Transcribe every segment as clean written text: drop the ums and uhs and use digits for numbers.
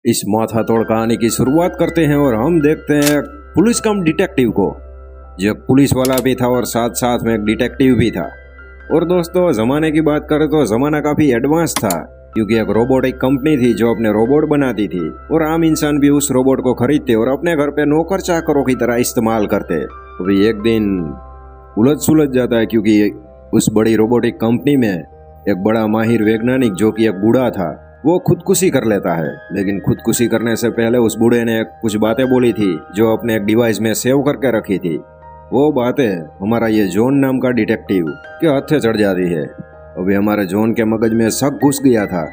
इस माथातोड़ कहानी की शुरुआत करते हैं और हम देखते हैं पुलिस कम डिटेक्टिव को, जो एक पुलिस वाला भी था और साथ साथ में एक डिटेक्टिव भी था। और दोस्तों, ज़माने की बात करें तो ज़माना काफ़ी एडवांस था, क्योंकि एक रोबोटिक कंपनी थी जो अपने रोबोट बनाती थी और आम इंसान भी उस रोबोट को खरीदते और अपने घर पे नौकर चाकरों की तरह इस्तेमाल करते। अभी एक दिन उलझ सुलझ जाता है, क्योंकि उस बड़ी रोबोटिक कंपनी में एक बड़ा माहिर वैज्ञानिक जो कि एक बूढ़ा था, वो खुदकुशी कर लेता है। लेकिन खुदकुशी करने से पहले उस बूढ़े ने कुछ बातें बोली थी जो अपने एक डिवाइस में सेव करके रखी थी। वो बातें हमारा ये जॉन नाम का डिटेक्टिव के हत्थे चढ़ जाती है। अभी हमारे जॉन के मगज में शक घुस गया था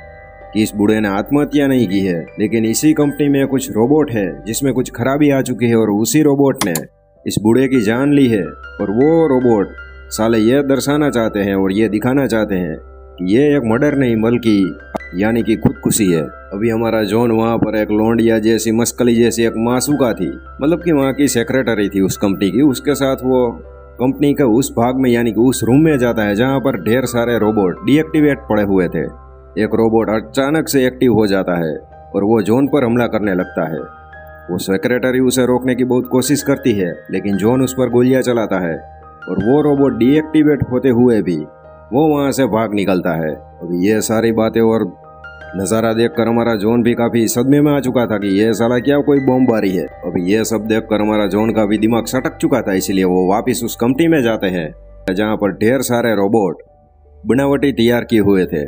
कि इस बूढ़े ने आत्महत्या नहीं की है, लेकिन इसी कंपनी में कुछ रोबोट है जिसमें कुछ खराबी आ चुकी है और उसी रोबोट ने इस बूढ़े की जान ली है। और वो रोबोट साले ये दर्शाना चाहते हैं और ये दिखाना चाहते हैं कि ये एक मर्डर नहीं बल्कि यानी कि खुदकुशी है। अभी हमारा जॉन वहाँ पर एक लोंडिया जैसी मस्कली जैसी एक मासूका थी, मतलब कि वहाँ की सेक्रेटरी थी उस कंपनी की। उसके साथ वो कंपनी के उस भाग में यानी कि उस रूम में जाता है जहाँ पर ढेर सारे रोबोट डीएक्टिवेट पड़े हुए थे। एक रोबोट अचानक से एक्टिव हो जाता है और वो जॉन पर हमला करने लगता है। वो सेक्रेटरी उसे रोकने की बहुत कोशिश करती है, लेकिन जॉन उस पर गोलियां चलाता है और वो रोबोट डीएक्टिवेट होते हुए भी वो वहाँ से भाग निकलता है। अभी ये सारी बातें और नज़ारा देखकर हमारा जॉन भी काफ़ी सदमे में आ चुका था कि ये साला क्या कोई बमबारी है। अभी ये सब देखकर हमारा जॉन का भी दिमाग सटक चुका था, इसलिए वो वापस उस कंपनी में जाते हैं जहाँ पर ढेर सारे रोबोट बनावटी तैयार किए हुए थे।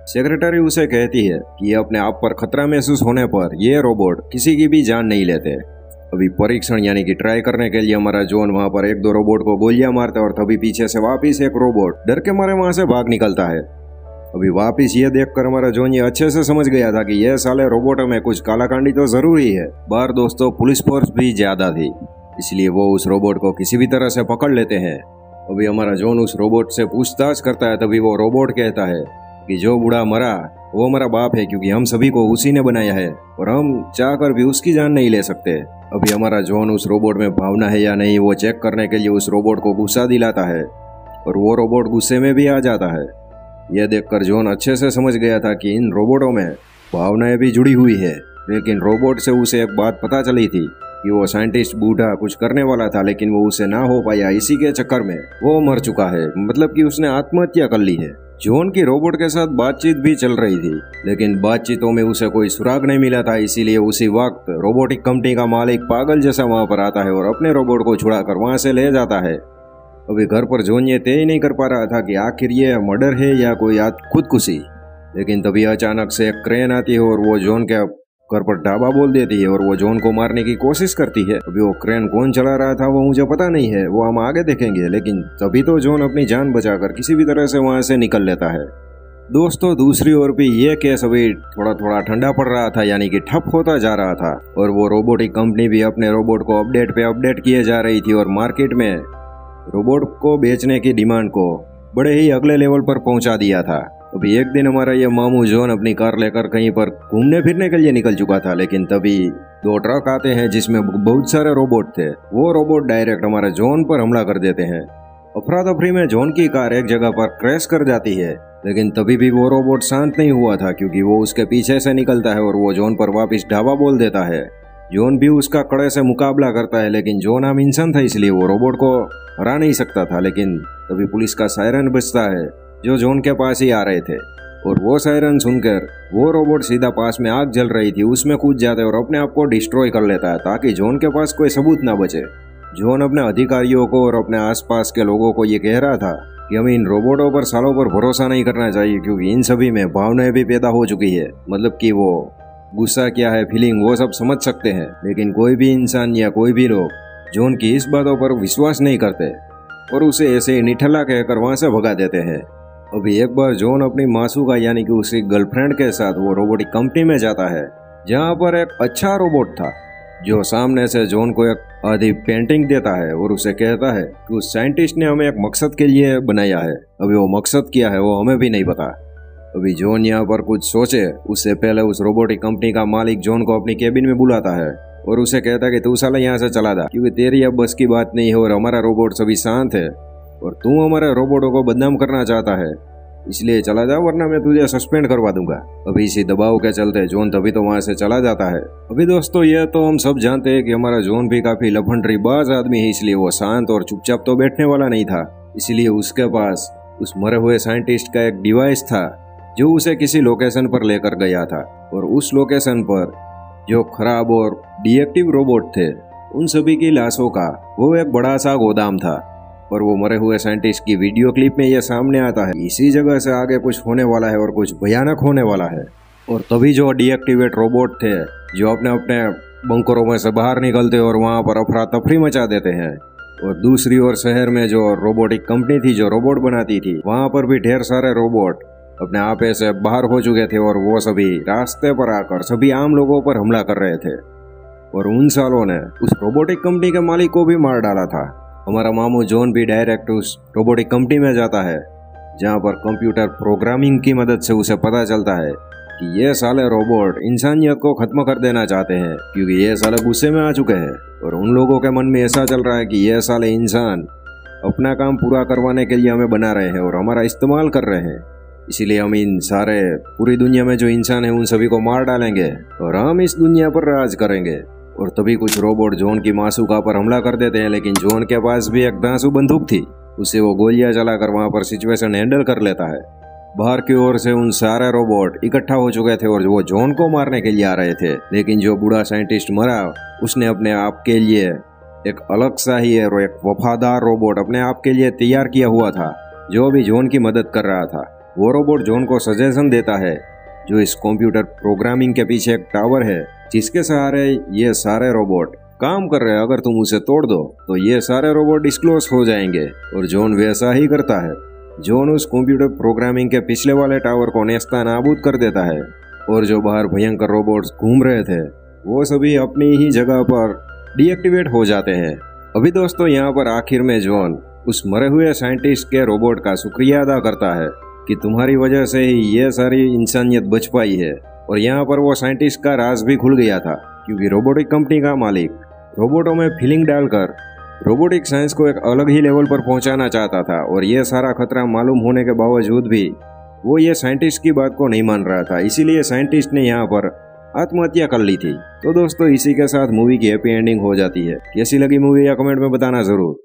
सेक्रेटरी उसे कहती है कि अपने आप पर खतरा महसूस होने पर ये रोबोट किसी की भी जान नहीं लेते। अभी परीक्षण यानी कि ट्राई करने के लिए हमारा जॉन वहाँ पर एक दो रोबोट को गोलियां मारता है और तभी पीछे से वापिस एक रोबोट डर के मारे वहाँ से भाग निकलता है। अभी वापिस ये देखकर हमारा जॉन ये अच्छे से समझ गया था कि ये साले रोबोटों में कुछ कालाकांडी तो जरूरी है। बाहर दोस्तों पुलिस फोर्स भी ज्यादा थी, इसलिए वो उस रोबोट को किसी भी तरह से पकड़ लेते हैं। अभी हमारा जॉन उस रोबोट से पूछताछ करता है, तभी वो रोबोट कहता है कि जो बूढ़ा मरा वो हमारा बाप है, क्योंकि हम सभी को उसी ने बनाया है और हम चाहकर भी उसकी जान नहीं ले सकते। अभी हमारा जॉन उस रोबोट में भावना है या नहीं वो चेक करने के लिए उस रोबोट को गुस्सा दिलाता है और वो रोबोट गुस्से में भी आ जाता है। यह देखकर जॉन अच्छे से समझ गया था कि इन रोबोटों में भावनाएं भी जुड़ी हुई है। लेकिन रोबोट से उसे एक बात पता चली थी कि वो साइंटिस्ट बूढ़ा कुछ करने वाला था, लेकिन वो उसे ना हो पाया। इसी के चक्कर में वो मर चुका है, मतलब कि उसने आत्महत्या कर ली है। जॉन की रोबोट के साथ बातचीत भी चल रही थी, लेकिन बातचीतों में उसे कोई सुराग नहीं मिला था। इसीलिए उसी वक्त रोबोटिक कंपनी का मालिक पागल जैसा वहां पर आता है और अपने रोबोट को छुड़ाकर वहां से ले जाता है। अभी घर पर जॉन ये तय नहीं कर पा रहा था कि आखिर ये मर्डर है या कोई खुदकुशी। लेकिन तभी अचानक से एक क्रेन आती है और वो जॉन के घर पर ढाबा बोल देती है और वो जॉन को मारने की कोशिश करती है। अभी वो क्रेन कौन चला रहा था वो मुझे पता नहीं है, वो हम आगे देखेंगे। लेकिन तभी तो जॉन अपनी जान बचाकर किसी भी तरह से वहां से निकल लेता है। दोस्तों, दूसरी ओर भी ये केस अभी थोड़ा थोड़ा ठंडा पड़ रहा था, यानी कि ठप होता जा रहा था। और वो रोबोटिक कंपनी भी अपने रोबोट को अपडेट पे अपडेट किए जा रही थी और मार्केट में रोबोट को बेचने की डिमांड को बड़े ही अगले लेवल पर पहुंचा दिया था। अभी एक दिन हमारा ये मामू जॉन अपनी कार लेकर कहीं पर घूमने फिरने के लिए निकल चुका था, लेकिन तभी दो ट्रक आते हैं जिसमें बहुत सारे रोबोट थे। वो रोबोट डायरेक्ट हमारे जॉन पर हमला कर देते हैं। अफरा तफरी में जॉन की कार एक जगह पर क्रैश कर जाती है, लेकिन तभी भी वो रोबोट शांत नहीं हुआ था, क्योंकि वो उसके पीछे से निकलता है और वो जॉन पर वापिस ढाबा बोल देता है। जॉन भी उसका कड़े से मुकाबला करता है, लेकिन जॉन आम इंसान था इसलिए वो रोबोट को हरा नहीं सकता था। लेकिन तभी पुलिस का सायरन बजता है जो जॉन के पास ही आ रहे थे, और वो सायरन सुनकर वो रोबोट सीधा पास में आग जल रही थी उसमें कूद जाता है और अपने आप को डिस्ट्रॉय कर लेता है ताकि जॉन के पास कोई सबूत ना बचे। जॉन अपने अधिकारियों को और अपने आसपास के लोगों को ये कह रहा था कि हमें इन रोबोटों पर सालों पर भरोसा नहीं करना चाहिए, क्योंकि इन सभी में भावनाएं भी पैदा हो चुकी है, मतलब कि वो गुस्सा क्या है, फीलिंग, वो सब समझ सकते हैं। लेकिन कोई भी इंसान या कोई भी लोग जॉन की इस बातों पर विश्वास नहीं करते और उसे ऐसे ही निठल्ला कहकर वहां से भगा देते हैं। अभी एक बार जॉन अपनी मासूका यानी कि उसकी गर्लफ्रेंड के साथ वो रोबोटिक कंपनी में जाता है, जहाँ पर एक अच्छा रोबोट था जो सामने से जॉन को एक आधी पेंटिंग देता है और उसे कहता है कि उस साइंटिस्ट ने हमें एक मकसद के लिए बनाया है। अभी वो मकसद क्या है वो हमें भी नहीं पता। अभी जॉन यहाँ पर कुछ सोचे उससे पहले उस रोबोटिक कंपनी का मालिक जॉन को अपनी केबिन में बुलाता है और उसे कहता है कि तू साला यहाँ से चला जा, क्योंकि तेरी अब बस की बात नहीं है और हमारा रोबोट सभी शांत है और तू हमारे रोबोटों को बदनाम करना चाहता है। इसलिए चला जा वरना मैं तुझे सस्पेंड करवा दूंगा। अभी इसी दबाव के चलते जॉन तभी तो वहां से चला जाता है। अभी दोस्तों ये तो हम सब जानते हैं कि हमारा जॉन भी काफी लफंडरी बाज आदमी है, इसलिए वो शांत और चुपचाप तो बैठने वाला नहीं था। इसलिए उसके पास उस मरे हुए साइंटिस्ट का एक डिवाइस था जो उसे किसी लोकेशन पर लेकर गया था, और उस लोकेशन पर जो खराब और डिएक्टिव रोबोट थे उन सभी की लाशों का वो एक बड़ा सा गोदाम था। और वो मरे हुए साइंटिस्ट की वीडियो क्लिप में यह सामने आता है, इसी जगह से आगे कुछ होने वाला है और कुछ भयानक होने वाला है। और तभी जो डीएक्टिवेट रोबोट थे जो अपने अपने बंकरों में से बाहर निकलते और वहां पर अफरा तफरी मचा देते हैं, और दूसरी ओर शहर में जो रोबोटिक कंपनी थी जो रोबोट बनाती थी वहां पर भी ढेर सारे रोबोट अपने आपे से बाहर हो चुके थे, और वो सभी रास्ते पर आकर सभी आम लोगों पर हमला कर रहे थे। और उन सालों ने उस रोबोटिक कंपनी के मालिक को भी मार डाला था। हमारा मामू जॉन भी डायरेक्ट उस रोबोटिक कंपनी में जाता है जहां पर कंप्यूटर प्रोग्रामिंग की मदद से उसे पता चलता है कि ये साले रोबोट इंसानियत को खत्म कर देना चाहते हैं, क्योंकि ये साले गुस्से में आ चुके हैं और उन लोगों के मन में ऐसा चल रहा है कि ये साले इंसान अपना काम पूरा करवाने के लिए हमें बना रहे हैं और हमारा इस्तेमाल कर रहे हैं। इसीलिए हम इन सारे पूरी दुनिया में जो इंसान है उन सभी को मार डालेंगे और हम इस दुनिया पर राज करेंगे। और तभी कुछ रोबोट जॉन की मासूका पर हमला कर देते हैं, लेकिन जॉन के पास भी एक दांसू बंदूक थी, उसे वो गोलियां चलाकर वहां पर सिचुएशन हैंडल कर लेता है। बाहर की ओर से उन सारे रोबोट इकट्ठा हो चुके थे और वो जॉन को मारने के लिए आ रहे थे, लेकिन जो बूढ़ा साइंटिस्ट मरा उसने अपने आप के लिए एक अलग सा ही और एक वफादार रोबोट अपने आप के लिए तैयार किया हुआ था जो अभी जॉन की मदद कर रहा था। वो रोबोट जॉन को सजेशन देता है जो इस कंप्यूटर प्रोग्रामिंग के पीछे एक टावर है जिसके सहारे ये सारे रोबोट काम कर रहे हैं, अगर तुम उसे तोड़ दो तो ये सारे रोबोट डिस्क्लोज हो जाएंगे। और जॉन वैसा ही करता है। जॉन उस कंप्यूटर प्रोग्रामिंग के पिछले वाले टावर को नेस्ता नाबूद कर देता है, और जो बाहर भयंकर रोबोट्स घूम रहे थे वो सभी अपनी ही जगह पर डीएक्टिवेट हो जाते हैं। अभी दोस्तों यहाँ पर आखिर में जॉन उस मरे हुए साइंटिस्ट के रोबोट का शुक्रिया अदा करता है कि तुम्हारी वजह से ही ये सारी इंसानियत बच पाई है। और यहाँ पर वो साइंटिस्ट का राज भी खुल गया था, क्योंकि रोबोटिक कंपनी का मालिक रोबोटों में फीलिंग डालकर रोबोटिक साइंस को एक अलग ही लेवल पर पहुंचाना चाहता था। और ये सारा खतरा मालूम होने के बावजूद भी वो ये साइंटिस्ट की बात को नहीं मान रहा था, इसीलिए साइंटिस्ट ने यहाँ पर आत्महत्या कर ली थी। तो दोस्तों इसी के साथ मूवी की हैप्पी एंडिंग हो जाती है। कैसी लगी मूवी या कमेंट में बताना जरूर।